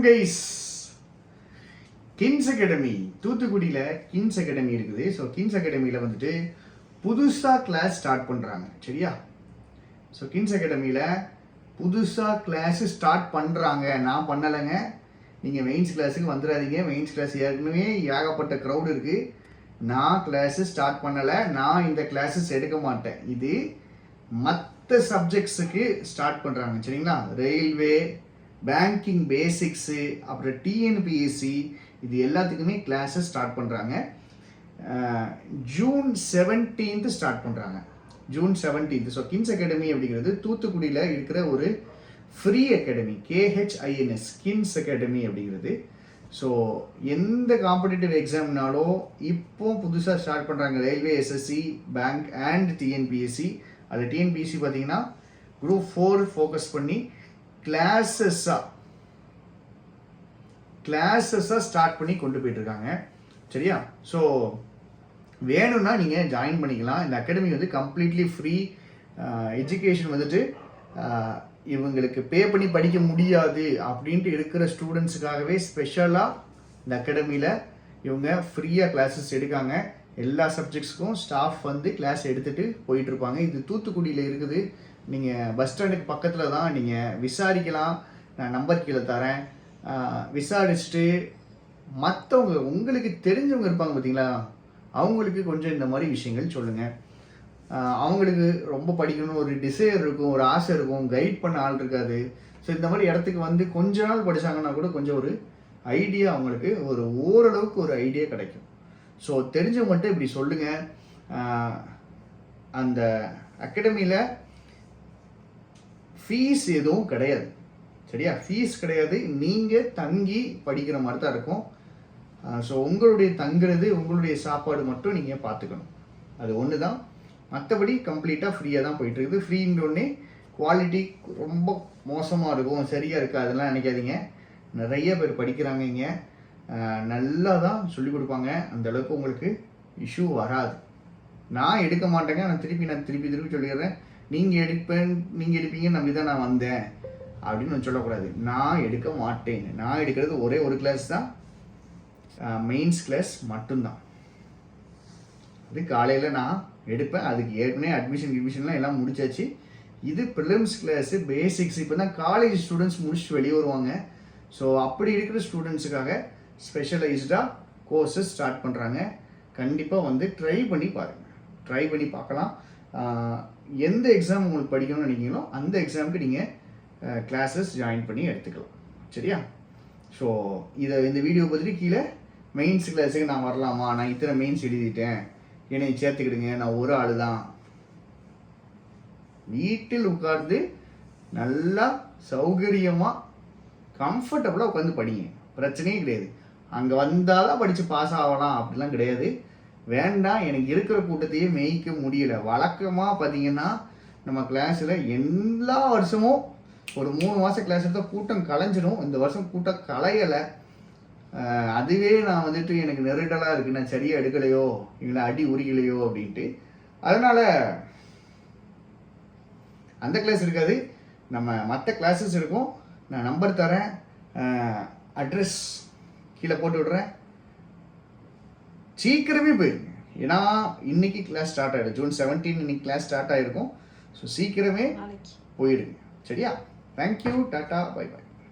Guys, கின்ஸ் academy தூத்துக்குடியில் கின்ஸ் academy இருக்குது. So கின்ஸ் அகாடமியில் வந்துட்டு புதுசாக கிளாஸ் ஸ்டார்ட் பண்ணுறாங்க. சரியா? ஸோ கின்ஸ் அகாடமியில் புதுசாக கிளாஸு ஸ்டார்ட் பண்ணுறாங்க. நான் பண்ணலைங்க. நீங்கள் மெயின்ஸ் கிளாஸுக்கு வந்துடாதீங்க. மெயின்ஸ் கிளாஸ் ஏற்கனவே ஏகப்பட்ட க்ரௌடு இருக்குது. நான் கிளாஸு ஸ்டார்ட் பண்ணலை. நான் இந்த கிளாஸஸ் எடுக்க மாட்டேன். இது மற்ற சப்ஜெக்ட்ஸுக்கு ஸ்டார்ட் பண்ணுறாங்க. சரிங்களா? ரயில்வே, பேங்கிங் பேசிக்ஸு, அப்புறம் டிஎன்பிஎஸ்சி, இது எல்லாத்துக்குமே கிளாஸஸ் ஸ்டார்ட் பண்ணுறாங்க. ஜூன் 17 ஸ்டார்ட் பண்ணுறாங்க. ஜூன் 17. ஸோ கின்ஸ் அகாடமி அப்படிங்கிறது தூத்துக்குடியில் இருக்கிற ஒரு ஃப்ரீ அகாடமி. KHINS கின்ஸ் அகாடமி அப்படிங்கிறது. ஸோ எந்த காம்படிட்டிவ் எக்ஸாம்னாலும் இப்போ புதுசாக ஸ்டார்ட் பண்ணுறாங்க. Railway, SSC, bank and TNPSC. அது டிஎன்பிஎஸ்சி பார்த்தீங்கன்னா குரூப் 4 ஃபோக்கஸ் பண்ணி கிளாஸஸாக ஸ்டார்ட் பண்ணி கொண்டு போயிட்டுருக்காங்க. சரியா? ஸோ வேணும்னா நீங்கள் ஜாயின் பண்ணிக்கலாம். இந்த அகாடமி வந்து கம்ப்ளீட்லி ஃப்ரீ எஜுகேஷன். வந்துட்டு இவங்களுக்கு பே பண்ணி படிக்க முடியாது அப்படின்ட்டு இருக்கிற ஸ்டூடெண்ட்ஸுக்காகவே ஸ்பெஷலாக இந்த அகாடமியில் இவங்க ஃப்ரீயாக கிளாஸஸ் எடுக்காங்க. எல்லா சப்ஜெக்ட்ஸுக்கும் ஸ்டாஃப் வந்து கிளாஸ் எடுத்துகிட்டு போயிட்டுருப்பாங்க. இது தூத்துக்குடியில் இருக்குது. நீங்கள் பஸ் ஸ்டாண்டுக்கு பக்கத்தில் தான். நீங்கள் விசாரிக்கலாம். நான் நம்பர் கீழே தரேன். விசாரிச்சுட்டு மற்றவங்க உங்களுக்கு தெரிஞ்சவங்க இருப்பாங்க பார்த்தீங்களா, அவங்களுக்கு கொஞ்சம் இந்த மாதிரி விஷயங்கள் சொல்லுங்கள். அவங்களுக்கு ரொம்ப படிக்கணும்னு ஒரு டிசைர் இருக்கும், ஒரு ஆசை இருக்கும், கைட் பண்ண ஆள் இருக்காது. ஸோ இந்த மாதிரி இடத்துக்கு வந்து கொஞ்ச நாள் படித்தாங்கன்னா கூட கொஞ்சம் ஒரு ஐடியா, அவங்களுக்கு ஒரு ஓரளவுக்கு ஒரு ஐடியா கிடைக்கும். ஸோ தெரிஞ்சவங்கள்ட்ட இப்படி சொல்லுங்கள். அந்த அகாடமியில் ஃபீஸ் எதுவும் கிடையாது. சரியா? ஃபீஸ் கிடையாது. நீங்கள் தங்கி படிக்கிற மாதிரி தான் இருக்கும். ஸோ உங்களுடைய தங்குறது, உங்களுடைய சாப்பாடு மட்டும் நீங்கள் பார்த்துக்கணும். அது ஒன்று தான். மற்றபடி கம்ப்ளீட்டாக ஃப்ரீயாக தான் போயிட்டுருக்குது. ஃப்ரீன்னொடனே குவாலிட்டி ரொம்ப மோசமாக இருக்கும், சரியாக இருக்குது, அதெல்லாம் நினைக்காதீங்க. நிறைய பேர் படிக்கிறாங்க இங்கே. நல்லா தான் சொல்லிக் கொடுப்பாங்க. அந்தளவுக்கு உங்களுக்கு இஷ்யூ வராது. நான் எடுக்க மாட்டேங்க. நான் திருப்பி சொல்லிடுறேன். நீங்கள் எடுப்பீங்கன்னு நம்பி தான் நான் வந்தேன் அப்படின்னு நான் சொல்லக்கூடாது. நான் எடுக்க மாட்டேன். நான் எடுக்கிறது ஒரே ஒரு கிளாஸ் தான், மெயின்ஸ் கிளாஸ் மட்டும்தான். அது காலையில் நான் எடுப்பேன். அதுக்கு ஏற்கனவே அட்மிஷன்லாம் எல்லாம் முடிச்சாச்சு. இது ப்ரிலிம்ஸ் கிளாஸு, பேசிக்ஸ். இப்போ தான் காலேஜ் ஸ்டூடெண்ட்ஸ் முடிச்சுட்டு வெளியே வருவாங்க. ஸோ அப்படி இருக்கிற ஸ்டூடெண்ட்ஸுக்காக ஸ்பெஷலைஸ்டாக கோர்ஸஸ் ஸ்டார்ட் பண்ணுறாங்க. கண்டிப்பாக வந்து ட்ரை பண்ணி பார்க்கலாம். எந்த எக்ஸாம் உங்களுக்கு படிக்கணும்னு நினைக்கிறீங்களோ அந்த எக்ஸாமுக்கு நீங்கள் கிளாஸஸ் ஜாயின் பண்ணி எடுத்துக்கலாம். சரியா? ஸோ இந்த வீடியோ பார்த்துட்டு கீழே மெயின்ஸ் கிளாஸுக்கு நான் வரலாமா, நான் இத்தனை மெயின்ஸ் எழுதிட்டேன், என்னை சேர்த்துக்கிடுங்க, நான் ஒரு ஆள் தான், வீட்டில் உட்கார்ந்து நல்லா சௌகரியமாக கம்ஃபர்டபுளாக உட்காந்து படிங்க. பிரச்சனையே கிடையாது. அங்கே வந்தால் தான் படித்து பாஸ் ஆகலாம் அப்படிலாம் கிடையாது. வேண்டாம், எனக்கு இருக்கிற கூட்டத்தையே மேய்க்க முடியலை. வழக்கமாக பார்த்தீங்கன்னா நம்ம கிளாஸில் எல்லா வருஷமும் ஒரு 3 மாதம் கிளாஸ் எடுத்தால் கூட்டம் கலைஞ்சிடும். இந்த வருஷம் கூட்டம் கலையலை. அதுவே நான் வந்துட்டு எனக்கு நெருடலாக இருக்குது, நான் சரியாக எடுக்கலையோ, இல்லை அடி உரிக்கலையோ அப்படின்ட்டு. அதனால் அந்த கிளாஸ் இருக்காது. நம்ம மற்ற கிளாஸஸ் இருக்கும். நான் நம்பர் தரேன், அட்ரஸ் கீழே போட்டு விட்றேன். சீக்கிரமே போயிருங்க. ஏன்னா இன்னைக்கு கிளாஸ் ஸ்டார்ட் ஆகிடும். ஜூன் 17 இன்னைக்கு கிளாஸ் ஸ்டார்ட் ஆகிருக்கும். ஸோ சீக்கிரமே போயிடுங்க. சரியா? Thank you, tata, bye bye.